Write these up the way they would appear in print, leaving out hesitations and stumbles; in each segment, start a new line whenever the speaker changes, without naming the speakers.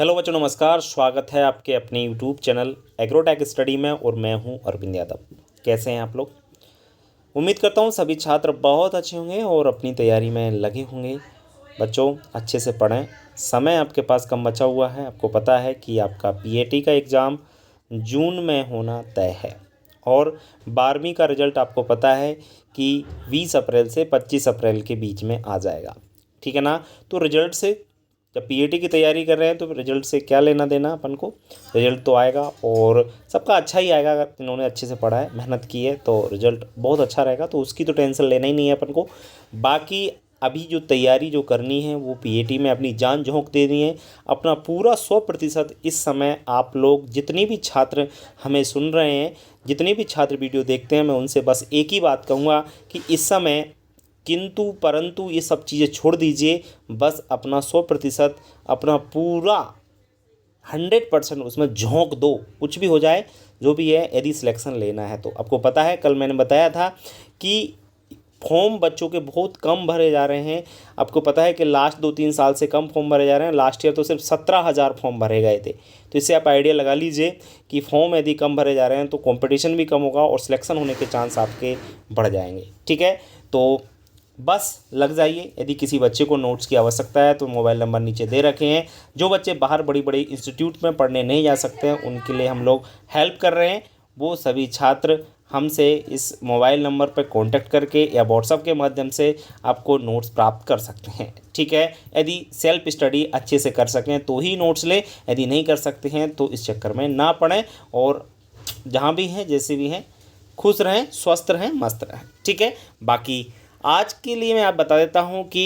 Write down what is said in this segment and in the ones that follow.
Hello बच्चों, नमस्कार। स्वागत है आपके अपने यूट्यूब चैनल एग्रोटेक स्टडी में और मैं हूं अरविंद यादव। कैसे हैं आप लोग? उम्मीद करता हूं सभी छात्र बहुत अच्छे होंगे और अपनी तैयारी में लगे होंगे। बच्चों, अच्छे से पढ़ें। समय आपके पास कम बचा हुआ है। आपको पता है कि आपका पीएटी का एग्ज़ाम जून में होना तय है और 12वीं का रिजल्ट आपको पता है कि 20 अप्रैल से 25 अप्रैल के बीच में आ जाएगा। ठीक है ना? तो रिजल्ट से, जब पीएटी की तैयारी कर रहे हैं तो रिजल्ट से क्या लेना देना अपन को। रिजल्ट तो आएगा और सबका अच्छा ही आएगा। अगर इन्होंने अच्छे से पढ़ा है, मेहनत की है तो रिजल्ट बहुत अच्छा रहेगा, तो उसकी तो टेंशन लेना ही नहीं है अपन को। बाकी अभी जो तैयारी जो करनी है वो पीएटी में अपनी जान झोंक देनी है, अपना पूरा 100% इस समय आप लोग जितनी भी छात्र हमें सुन रहे हैं, जितने भी छात्र वीडियो देखते हैं, मैं उनसे बस एक ही बात कहूँगा कि इस समय किंतु परंतु ये सब चीज़ें छोड़ दीजिए। बस अपना 100%, अपना पूरा 100% उसमें झोंक दो। कुछ भी हो जाए, जो भी है, यदि सिलेक्शन लेना है तो। आपको पता है, कल मैंने बताया था कि फॉर्म बच्चों के बहुत कम भरे जा रहे हैं। आपको पता है कि लास्ट 2-3 साल से कम फॉर्म भरे जा रहे हैं। लास्ट ईयर तो सिर्फ 17,000 फॉर्म भरे गए थे। तो इससे आप आइडिया लगा लीजिए कि फॉर्म यदि कम भरे जा रहे हैं तो कंपटीशन भी कम होगा और सिलेक्शन होने के चांस आपके बढ़ जाएंगे। ठीक है, तो बस लग जाइए। यदि किसी बच्चे को नोट्स की आवश्यकता है तो मोबाइल नंबर नीचे दे रखे हैं। जो बच्चे बाहर बड़ी बड़ी इंस्टीट्यूट में पढ़ने नहीं जा सकते हैं, उनके लिए हम लोग हेल्प कर रहे हैं। वो सभी छात्र हमसे इस मोबाइल नंबर पर कांटेक्ट करके या व्हाट्सएप के माध्यम से आपको नोट्स प्राप्त कर सकते हैं। ठीक है, यदि सेल्फ स्टडी अच्छे से कर सकें तो ही नोट्स लें, यदि नहीं कर सकते हैं तो इस चक्कर में ना पढ़ें। और जहाँ भी हैं, जैसे भी हैं, खुश रहें, स्वस्थ रहें, मस्त रहें। ठीक है, बाकी आज के लिए मैं आप बता देता हूँ कि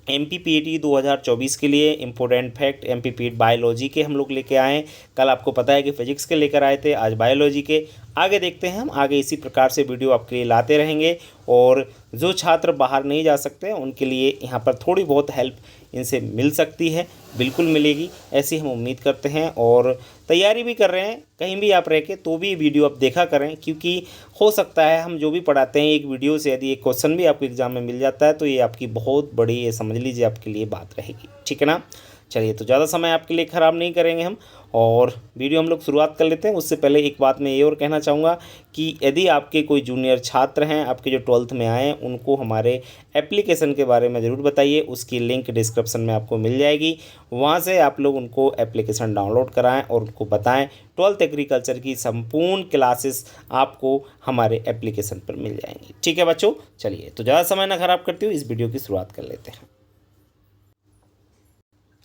MPPAT 2024 के लिए इम्पोर्टेंट फैक्ट MPPAT बायोलॉजी के हम लोग लेके आए हैं। कल आपको पता है कि फिजिक्स के लेकर आए थे, आज बायोलॉजी के। आगे देखते हैं, हम आगे इसी प्रकार से वीडियो आपके लिए लाते रहेंगे। और जो छात्र बाहर नहीं जा सकते हैं उनके लिए यहाँ पर थोड़ी बहुत हेल्प इनसे मिल सकती है, बिल्कुल मिलेगी, ऐसी हम उम्मीद करते हैं। और तैयारी भी कर रहे हैं, कहीं भी आप रह के तो भी वीडियो आप देखा करें, क्योंकि हो सकता है हम जो भी पढ़ाते हैं एक वीडियो से यदि एक क्वेश्चन भी आपको एग्जाम में मिल जाता है तो ये आपकी बहुत बड़ी, ये समझ लीजिए, आपके लिए बात रहेगी। ठीक है ना? चलिए, तो ज़्यादा समय आपके लिए ख़राब नहीं करेंगे हम और वीडियो हम लोग शुरुआत कर लेते हैं। उससे पहले एक बात मैं ये और कहना चाहूँगा कि यदि आपके कोई जूनियर छात्र हैं, आपके जो 12th में आए हैं, उनको हमारे एप्लीकेशन के बारे में ज़रूर बताइए। उसकी लिंक डिस्क्रिप्शन में आपको मिल जाएगी, वहाँ से आप लोग उनको एप्लीकेशन डाउनलोड कराएं और उनको बताएं 12th एग्रीकल्चर की संपूर्ण क्लासेस आपको हमारे एप्लीकेशन पर मिल जाएंगी। ठीक है बच्चों, चलिए, तो ज़्यादा समय ना ख़राब करते हुए इस वीडियो की शुरुआत कर लेते हैं।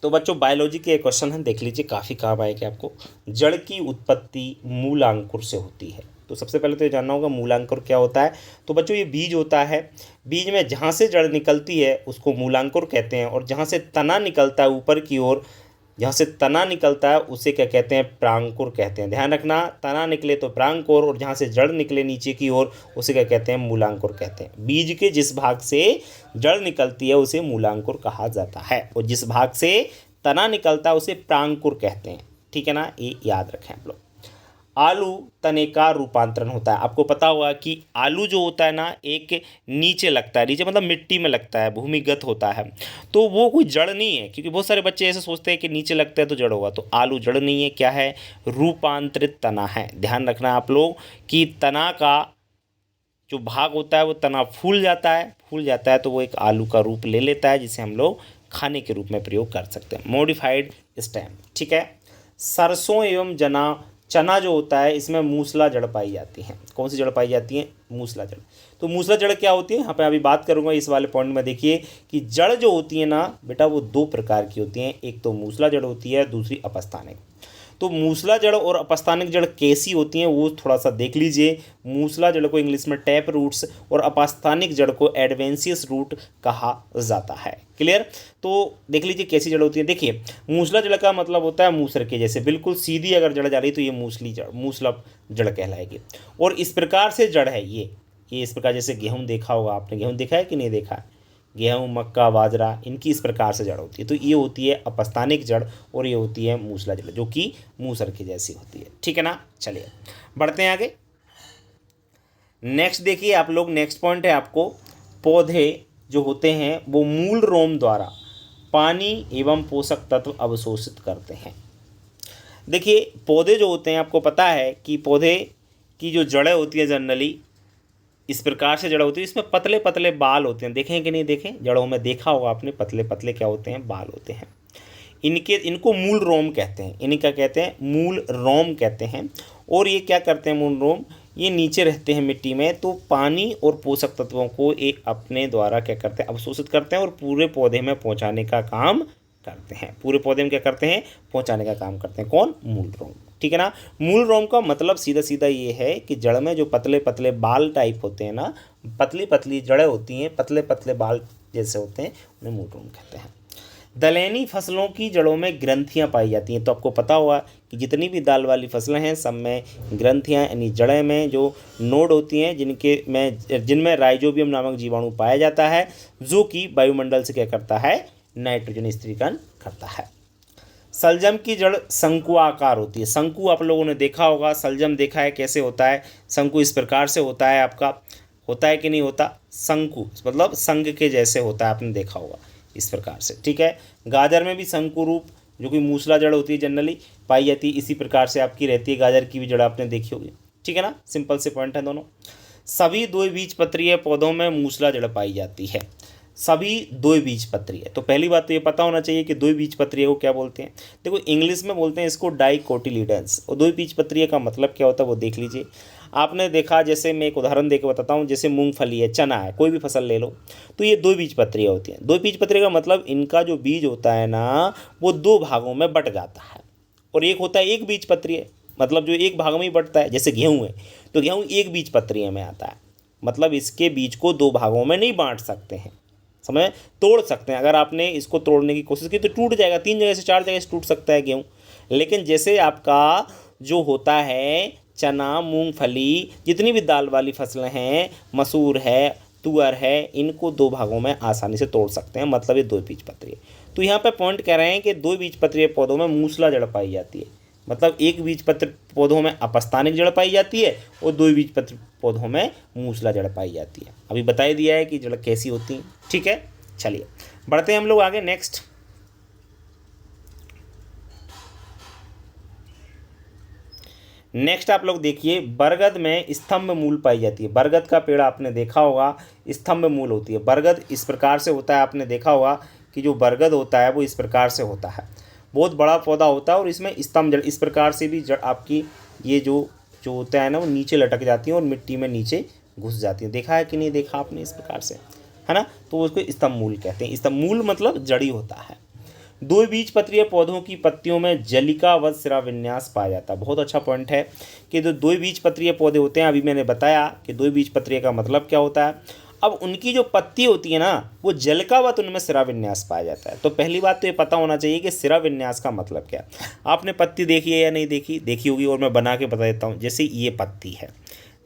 तो बच्चों, बायोलॉजी के क्वेश्चन हैं, देख लीजिए, काफ़ी काम आएगा आपको। जड़ की उत्पत्ति मूलांकुर से होती है। तो सबसे पहले तो ये जानना होगा मूलांकुर क्या होता है। तो बच्चों, ये बीज होता है। बीज में जहाँ से जड़ निकलती है उसको मूलांकुर कहते हैं, और जहाँ से तना निकलता है ऊपर की ओर, जहाँ से तना निकलता है उसे क्या कहते हैं? प्रांकुर कहते हैं। ध्यान रखना, तना निकले तो प्रांकुर, और जहाँ से जड़ निकले नीचे की ओर उसे क्या कहते हैं? मूलांकुर कहते हैं। बीज के जिस भाग से जड़ निकलती है उसे मूलांकुर कहा जाता है, और जिस भाग से तना निकलता है उसे प्रांकुर कहते हैं। ठीक है ना? ये याद रखें आप लोग। आलू तने का रूपांतरण होता है। आपको पता होगा कि आलू जो होता है ना, एक नीचे लगता है, नीचे मतलब मिट्टी में लगता है, भूमिगत होता है, तो वो कोई जड़ नहीं है। क्योंकि बहुत सारे बच्चे ऐसे सोचते हैं कि नीचे लगता है तो जड़ होगा, तो आलू जड़ नहीं है। क्या है? रूपांतरित तना है। ध्यान रखना आप लोग कि तना का जो भाग होता है वो तना फूल जाता है, फूल जाता है तो वो एक आलू का रूप ले लेता है, जिसे हम लोग खाने के रूप में प्रयोग कर सकते हैं, मॉडिफाइड स्टेम। ठीक है। सरसों एवं चना जो होता है, इसमें मूसला जड़ पाई जाती है। कौन सी जड़ पाई जाती है? मूसला जड़। तो मूसला जड़ क्या होती है, यहाँ पे अभी बात करूंगा इस वाले पॉइंट में। देखिए कि जड़ जो होती है ना बेटा, वो दो प्रकार की होती हैं। एक तो मूसला जड़ होती है, दूसरी अपस्थानिक। तो मूसला जड़ और अपस्थानिक जड़ कैसी होती हैं वो थोड़ा सा देख लीजिए। मूसला जड़ को इंग्लिश में टैप रूट्स और अपस्थानिक जड़ को एडवेंसियस रूट कहा जाता है। क्लियर? तो देख लीजिए कैसी जड़ होती है। देखिए, मूसला जड़ का मतलब होता है मूसर के जैसे, बिल्कुल सीधी अगर जड़ जा रही तो ये मूसला जड़ कहलाएगी। और इस प्रकार से जड़ है ये इस प्रकार, जैसे गेहूँ देखा होगा आपने, गेहूँ देखा है कि नहीं देखा है? गेहूँ, मक्का, बाजरा, इनकी इस प्रकार से जड़ होती है। तो ये होती है अपस्थानिक जड़ और ये होती है मूसला जड़, जो कि मूसर की जैसी होती है। ठीक है ना? चलिए बढ़ते हैं आगे। नेक्स्ट देखिए आप लोग, नेक्स्ट पॉइंट है आपको, पौधे जो होते हैं वो मूल रोम द्वारा पानी एवं पोषक तत्व अवशोषित करते हैं। देखिए पौधे जो होते हैं, आपको पता है कि पौधे की जो जड़ें होती है जनरली इस प्रकार से जड़ होती है, इसमें पतले पतले बाल होते हैं। देखें कि नहीं देखें, जड़ों में देखा होगा आपने, पतले पतले क्या होते हैं, बाल होते हैं। इनको मूल रोम कहते हैं। इन्हीं क्या कहते हैं, मूल रोम कहते हैं। और ये क्या करते हैं मूल रोम, ये नीचे रहते हैं मिट्टी में, तो पानी और पोषक तत्वों को एक अपने द्वारा क्या करते हैं, अवशोषित करते हैं और पूरे पौधे में पहुंचाने का काम करते हैं। पूरे पौधे में क्या करते हैं, पहुंचाने का काम करते हैं। कौन, मूल रोम। ठीक है ना। मूल रोम का मतलब सीधा सीधा ये है कि जड़ में जो पतले पतले बाल टाइप होते हैं ना, पतली पतली जड़ें होती हैं, पतले पतले बाल जैसे होते हैं, उन्हें मूल रोम कहते हैं। दलहनी फसलों की जड़ों में ग्रंथियां पाई जाती हैं। तो आपको पता होगा कि जितनी भी दाल वाली फसलें हैं सब में ग्रंथियां यानी जड़ें में जो नोड होती हैं जिनमें राइजोबियम नामक जीवाणु पाया जाता है, जो कि वायुमंडल से क्या करता है, नाइट्रोजन स्थिरीकरण करता है। सलजम की जड़ शंकु आकार होती है। शंकु आप लोगों ने देखा होगा, सलजम देखा है कैसे होता है। शंकु इस प्रकार से होता है, आपका होता है कि नहीं होता, शंकु मतलब संघ के जैसे होता है, आपने देखा होगा इस प्रकार से। ठीक है। गाजर में भी शंकु रूप जो कि मूसला जड़ होती है जनरली पाई जाती है, इसी प्रकार से आपकी रहती है। गाजर की भी जड़ आपने देखी होगी। ठीक है ना, सिंपल से पॉइंट है दोनों। सभी द्विबीजपत्रीय पौधों में मूसला जड़ पाई जाती है। सभी द्विबीजपत्रीय, तो पहली बात तो ये पता होना चाहिए कि द्विबीजपत्रीय को क्या बोलते हैं। देखो इंग्लिश में बोलते हैं इसको डाइकोटिलीडन्स, और द्विबीजपत्रीय का मतलब क्या होता है वो देख लीजिए। आपने देखा, जैसे मैं एक उदाहरण देकर बताता हूँ, जैसे मूंगफली है, चना है, कोई भी फसल ले लो, तो ये द्विबीजपत्रीय होती हैं। द्विबीजपत्रीय का मतलब इनका जो बीज होता है ना, वो दो भागों में बट जाता है। और एक होता है एक बीजपत्रीय, मतलब जो एक भाग में ही बटता है। जैसे गेहूँ है, तो गेहूँ एक बीजपत्रीय में आता है, मतलब इसके बीज को दो भागों में नहीं बांट सकते हैं, समझ, तोड़ सकते हैं। अगर आपने इसको तोड़ने की कोशिश की तो टूट जाएगा, 3 जगह से 4 जगह से टूट सकता है गेहूँ। लेकिन जैसे आपका जो होता है चना, मूंगफली, जितनी भी दाल वाली फसलें हैं, मसूर है, तुअर है, इनको दो भागों में आसानी से तोड़ सकते हैं, मतलब ये द्विबीजपत्रीय। तो यहाँ पे पॉइंट कह रहे हैं कि द्विबीजपत्रीय पौधों में मूसला जड़ पाई जाती है, मतलब एक बीजपत्र पौधों में अपस्थानिक जड़ पाई जाती है और द्विबीजपत्र पौधों में मूसला जड़ पाई जाती है। अभी बता ही दिया है कि जड़ कैसी होती है। ठीक है, चलिए बढ़ते हैं हम लोग आगे। नेक्स्ट आप लोग देखिए, बरगद में स्तंभ मूल पाई जाती है। बरगद का पेड़ आपने देखा होगा, स्तंभ मूल होती है। बरगद इस प्रकार से होता है, आपने देखा होगा कि जो बरगद होता है वो इस प्रकार से होता है, बहुत बड़ा पौधा होता है और इसमें स्तंभ जड़ इस प्रकार से भी जड़ आपकी ये जो होता है ना, वो नीचे लटक जाती है और मिट्टी में नीचे घुस जाती है। देखा है कि नहीं देखा आपने इस प्रकार से, है ना। तो उसको स्तंभ मूल कहते हैं। स्तंभ मूल मतलब जड़ी होता है। द्विबीजपत्रीय पौधों की पत्तियों में जलिका व सिरा विन्यास पाया जाता है। बहुत अच्छा पॉइंट है कि जो द्विबीजपत्रीय पौधे होते हैं, अभी मैंने बताया कि द्विबीजपत्रीय का मतलब क्या होता है। अब उनकी जो पत्ती होती है ना, वो जलकावत, उनमें सिरा विन्यास पाया जाता है। तो पहली बात तो ये पता होना चाहिए कि सिरा विन्यास का मतलब क्या है। आपने पत्ती देखी है या नहीं देखी, देखी होगी, और मैं बना के बता देता हूँ। जैसे ये पत्ती है,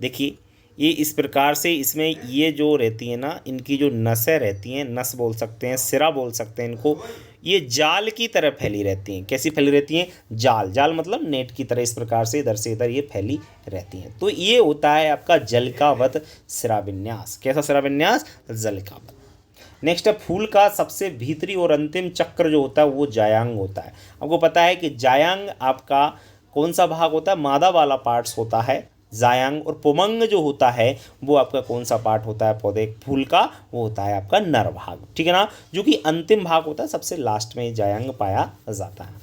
देखिए ये इस प्रकार से, इसमें ये जो रहती है ना, इनकी जो नसें रहती हैं, नस बोल सकते हैं, सिरा बोल सकते हैं इनको, ये जाल की तरह फैली रहती हैं। कैसी फैली रहती हैं, जाल, जाल मतलब नेट की तरह इस प्रकार से इधर से इधर ये फैली रहती हैं। तो ये होता है आपका जलकावत सिराविन्यास। कैसा सिराविन्यास, जलकावत। नेक्स्ट है, फूल का सबसे भीतरी और अंतिम चक्र जो होता है वो जायांग होता है। आपको पता है कि जायांग आपका कौन सा भाग होता है, मादा वाला पार्ट्स होता है जायांग, और पुमंग जो होता है वो आपका कौन सा पार्ट होता है पौधे फूल का, वो होता है आपका नर भाग। ठीक है ना, जो कि अंतिम भाग होता है, सबसे लास्ट में जायांग पाया जाता है।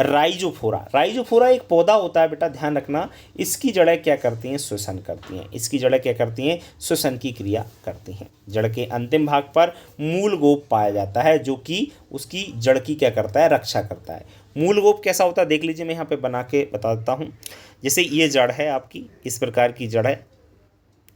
राइजोफोरा, राइजोफोरा एक पौधा होता है बेटा, ध्यान रखना। इसकी जड़ें क्या करती हैं, श्वसन करती हैं। इसकी जड़ें क्या करती हैं, श्वसन की क्रिया करती हैं। जड़ के अंतिम भाग पर मूल गोप पाया जाता है, जो कि उसकी जड़ की क्या करता है, रक्षा करता है। मूल गोप कैसा होता है देख लीजिए, मैं यहाँ पे बना के बता देता हूँ। जैसे ये जड़ है आपकी, इस प्रकार की जड़ है,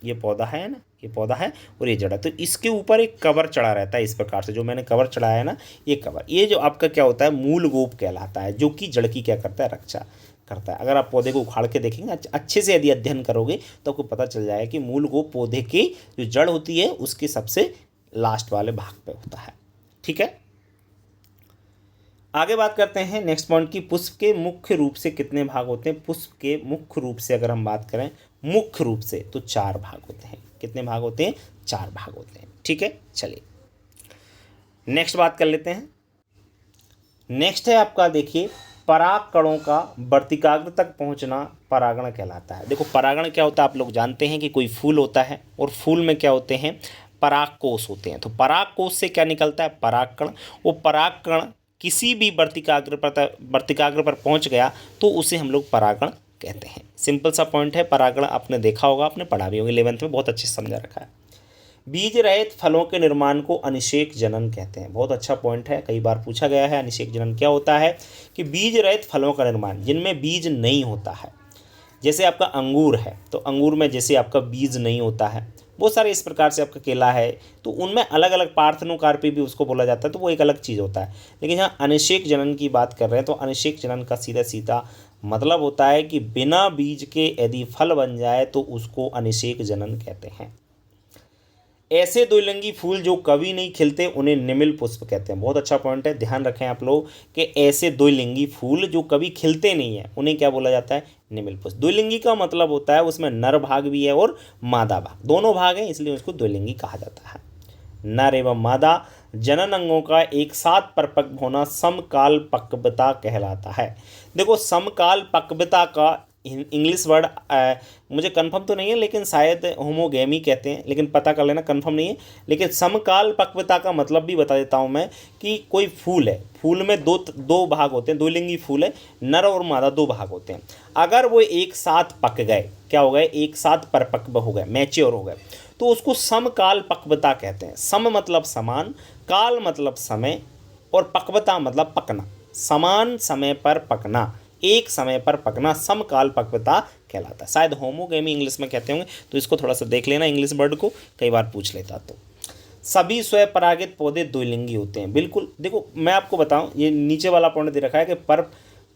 ये पौधा है ना, ये पौधा है और ये जड़ है, तो इसके ऊपर एक कवर चढ़ा रहता है इस प्रकार से। जो मैंने कवर चढ़ाया है ना, ये कवर, ये जो आपका क्या होता है, मूल गोप कहलाता है, जो कि जड़ की क्या करता है, रक्षा करता है। अगर आप पौधे को उखाड़ के देखेंगे अच्छे से, यदि अध्ययन करोगे तो आपको पता चल जाएगा कि मूल गोप पौधे की जो जड़ होती है उसके सबसे लास्ट वाले भाग पे होता है। ठीक है, आगे बात करते हैं नेक्स्ट पॉइंट की। पुष्प के मुख्य रूप से कितने भाग होते हैं। पुष्प के मुख्य रूप से अगर हम बात करें, मुख्य रूप से, तो 4 भाग होते हैं। कितने भाग होते हैं, 4 भाग होते हैं। ठीक है, चलिए नेक्स्ट बात कर लेते हैं। नेक्स्ट है आपका, देखिए, पराग कणों का वर्तिकाग्र तक पहुंचना परागण कहलाता है। देखो परागण क्या होता है, आप लोग जानते हैं कि कोई फूल होता है और फूल में क्या होते हैं, परागकोश होते हैं। तो परागकोश से क्या निकलता है, परागकण। वो परागकण किसी भी वर्तिकाग्र पर पहुंच गया तो उसे हम लोग परागण कहते हैं। सिंपल सा पॉइंट है, परागण आपने देखा होगा, आपने पढ़ा भी होगा 11th में, बहुत अच्छे से समझा रखा है। बीज रहित फलों के निर्माण को अनिषेक जनन कहते हैं। बहुत अच्छा पॉइंट है, कई बार पूछा गया है। अनिषेक जनन क्या होता है कि बीज रहित फलों का निर्माण, जिनमें बीज नहीं होता है। जैसे आपका अंगूर है तो अंगूर में जैसे आपका बीज नहीं होता है, बहुत सारे इस प्रकार से आपका केला है, तो उनमें अलग अलग पार्थेनोकार्पी भी उसको बोला जाता है, तो वो एक अलग चीज़ होता है। लेकिन यहाँ अनिषेक जनन की बात कर रहे हैं तो अनिषेक जनन का सीधा सीधा मतलब होता है कि बिना बीज के यदि फल बन जाए तो उसको अनिषेक जनन कहते हैं। ऐसे द्विलिंगी फूल जो कभी नहीं खिलते उन्हें निमिल पुष्प कहते हैं। बहुत अच्छा पॉइंट है, ध्यान रखें आप लोग कि ऐसे द्विलिंगी फूल जो कभी खिलते नहीं हैं उन्हें क्या बोला जाता है, निमिल पुष्प। द्विलिंगी का मतलब होता है उसमें नर भाग भी है और मादा भाग, दोनों भाग हैं, इसलिए उसको द्विलिंगी कहा जाता है। नर एवं मादा जनन अंगों का एक साथ परिपक्व होना समकाल पक्वता कहलाता है। देखो समकाल पक्वता का इंग्लिश वर्ड मुझे कंफर्म तो नहीं है, लेकिन शायद होमोगेमी कहते हैं, लेकिन पता कर लेना, कंफर्म नहीं है। लेकिन समकाल पक्वता का मतलब भी बता देता हूँ मैं कि कोई फूल है, फूल में दो भाग होते हैं, द्विलिंगी फूल है, नर और मादा दो भाग होते हैं। अगर वो एक साथ पक गए, क्या हो गए, एक साथ परिपक्व हो गए, मैच्योर हो गए, तो उसको समकाल पक्वता कहते हैं। सम मतलब समान, काल मतलब समय, और पक्वता मतलब पकना, समान समय पर पकना, एक समय पर पकना समकाल पक्वता कहलाता है। शायद होमोगेमी इंग्लिश में कहते होंगे, तो इसको थोड़ा सा देख लेना, इंग्लिश वर्ड को कई बार पूछ लेता। तो सभी स्वपरागित पौधे द्विलिंगी होते हैं, बिल्कुल। देखो मैं आपको बताऊं, ये नीचे वाला पॉइंट दे रखा है कि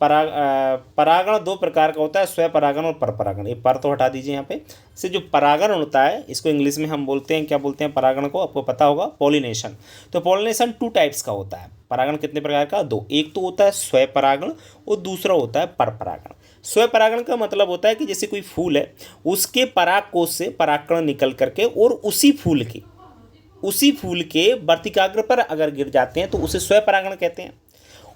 परागण दो प्रकार का होता है, स्वपरागण और परपरागण। ये पर तो हटा दीजिए, यहाँ पे से जो परागण होता है इसको इंग्लिश में हम बोलते हैं, क्या बोलते हैं परागण को, आपको पता होगा, पॉलिनेशन। तो पॉलिनेशन 2 टाइप्स का होता है। परागण कितने प्रकार का, 2। एक तो होता है स्वपरागण और दूसरा होता है परपरागण। स्वपरागण का मतलब होता है कि जैसे कोई फूल है, उसके परागकोश से परागकण निकल करके और उसी फूल के वर्तिकाग्र पर अगर गिर जाते हैं तो उसे स्वपरागण कहते हैं।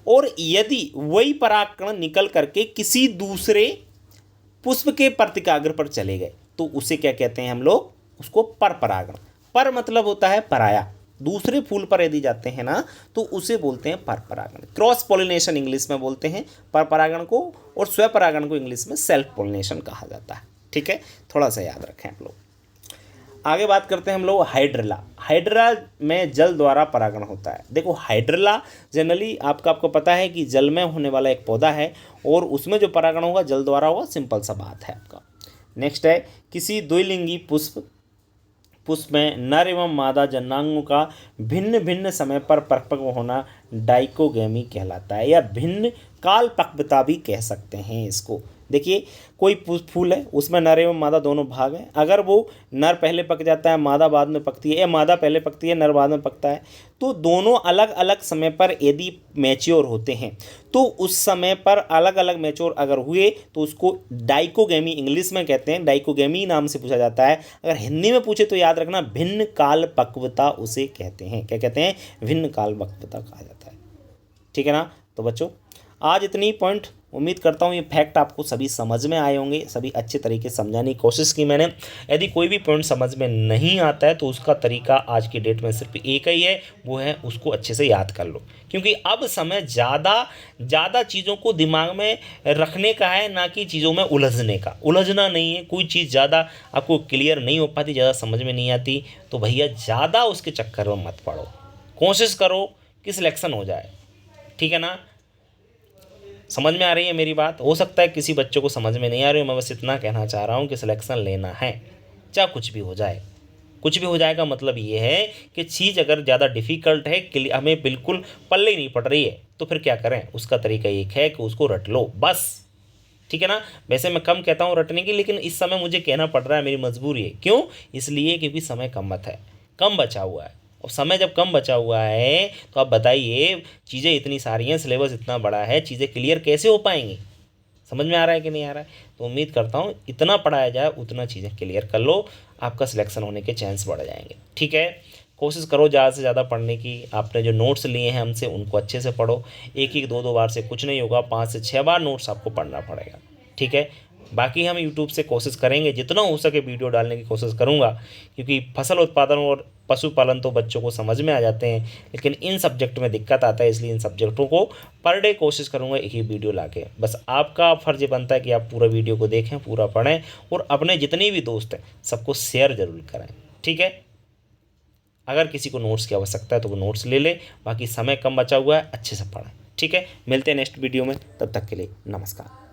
और यदि वही परागकण निकल करके किसी दूसरे पुष्प के वर्तिकाग्र पर चले गए तो उसे क्या कहते हैं हम लोग, उसको परपरागण। पर मतलब होता है पराया, दूसरे फूल पर यदि जाते हैं ना तो उसे बोलते हैं परपरागण। क्रॉस पॉलिनेशन इंग्लिश में बोलते हैं परपरागण को, और स्वपरागण को इंग्लिश में सेल्फ पॉलिनेशन कहा जाता है। ठीक है, थोड़ा सा याद रखें आप लोग। आगे बात करते हैं हम लोग हाइड्रिला। हाइड्रिला में जल द्वारा परागण होता है। देखो हाइड्रिला जनरली आपको पता है कि जल में होने वाला एक पौधा है, और उसमें जो परागण होगा जल द्वारा होगा, सिंपल सा बात है आपका। नेक्स्ट है, किसी द्विलिंगी पुष्प में नर एवं मादा जननांगों का भिन्न भिन्न समय पर परिपक्व होना डाइकोगेमी कहलाता है, या भिन्न काल पक्वता भी कह सकते हैं इसको। देखिए कोई फूल है, उसमें नर एवं मादा दोनों भाग हैं। अगर वो नर पहले पक जाता है, मादा बाद में पकती है, या मादा पहले पकती है, नर बाद में पकता है, तो दोनों अलग अलग समय पर यदि मैच्योर होते हैं तो उस समय पर अलग अलग मैच्योर अगर हुए तो उसको डाइकोगेमी इंग्लिश में कहते हैं, डाइकोगेमी नाम से पूछा जाता है। अगर हिंदी में पूछे तो याद रखना भिन्न काल पक्वता उसे कहते हैं। क्या कहते हैं, भिन्न काल पक्वता कहा जाता है। ठीक है ना। तो बच्चों आज इतनी पॉइंट, उम्मीद करता हूँ ये फैक्ट आपको सभी समझ में आए होंगे, सभी अच्छे तरीके से समझाने की कोशिश की मैंने। यदि कोई भी पॉइंट समझ में नहीं आता है तो उसका तरीका आज की डेट में सिर्फ एक ही है, वो है उसको अच्छे से याद कर लो, क्योंकि अब समय ज़्यादा चीज़ों को दिमाग में रखने का है, ना कि चीज़ों में उलझने का। उलझना नहीं है, कोई चीज़ ज़्यादा आपको क्लियर नहीं हो पाती, ज़्यादा समझ में नहीं आती तो भैया ज़्यादा उसके चक्कर में मत पड़ो, कोशिश करो कि सिलेक्शन हो जाए। ठीक है ना। समझ में आ रही है मेरी बात। हो सकता है किसी बच्चों को समझ में नहीं आ रही हो, मैं बस इतना कहना चाह रहा हूँ कि सिलेक्शन लेना है, चाहे कुछ भी हो जाए। कुछ भी हो जाएगा मतलब ये है कि चीज़ अगर ज़्यादा डिफ़िकल्ट है, हमें बिल्कुल पल्ले ही नहीं पड़ रही है, तो फिर क्या करें, उसका तरीका एक है कि उसको रट लो बस। ठीक है ना। वैसे मैं कम कहता हूँ रटने की, लेकिन इस समय मुझे कहना पड़ रहा है, मेरी मजबूरी है। क्यों, इसलिए क्योंकि समय कम बचा हुआ है। और समय जब कम बचा हुआ है तो आप बताइए, चीज़ें इतनी सारी हैं, सिलेबस इतना बड़ा है, चीज़ें क्लियर कैसे हो पाएंगी। समझ में आ रहा है कि नहीं आ रहा है। तो उम्मीद करता हूँ इतना पढ़ाया जाए उतना चीज़ें क्लियर कर लो, आपका सिलेक्शन होने के चांस बढ़ जाएंगे। ठीक है। कोशिश करो ज़्यादा से ज़्यादा पढ़ने की। आपने जो नोट्स लिए हैं हमसे उनको अच्छे से पढ़ो। एक एक दो बार से कुछ नहीं होगा, 5 से 6 बार नोट्स आपको पढ़ना पड़ेगा, ठीक है। बाकी हम यूट्यूब से कोशिश करेंगे जितना हो सके वीडियो डालने की कोशिश करूँगा, क्योंकि फसल उत्पादन और पशुपालन तो बच्चों को समझ में आ जाते हैं, लेकिन इन सब्जेक्ट में दिक्कत आता है, इसलिए इन सब्जेक्टों को पर डे कोशिश करूँगा एक ही वीडियो लाके। बस आपका फ़र्ज़ बनता है कि आप पूरा वीडियो को देखें, पूरा पढ़ें और अपने जितने भी दोस्त हैं सबको शेयर ज़रूर करें, ठीक है। अगर किसी को नोट्स की आवश्यकता है तो वो नोट्स ले ले, बाकी समय कम बचा हुआ है, अच्छे से पढ़ें, ठीक है। मिलते हैं नेक्स्ट वीडियो में, तब तक के लिए नमस्कार।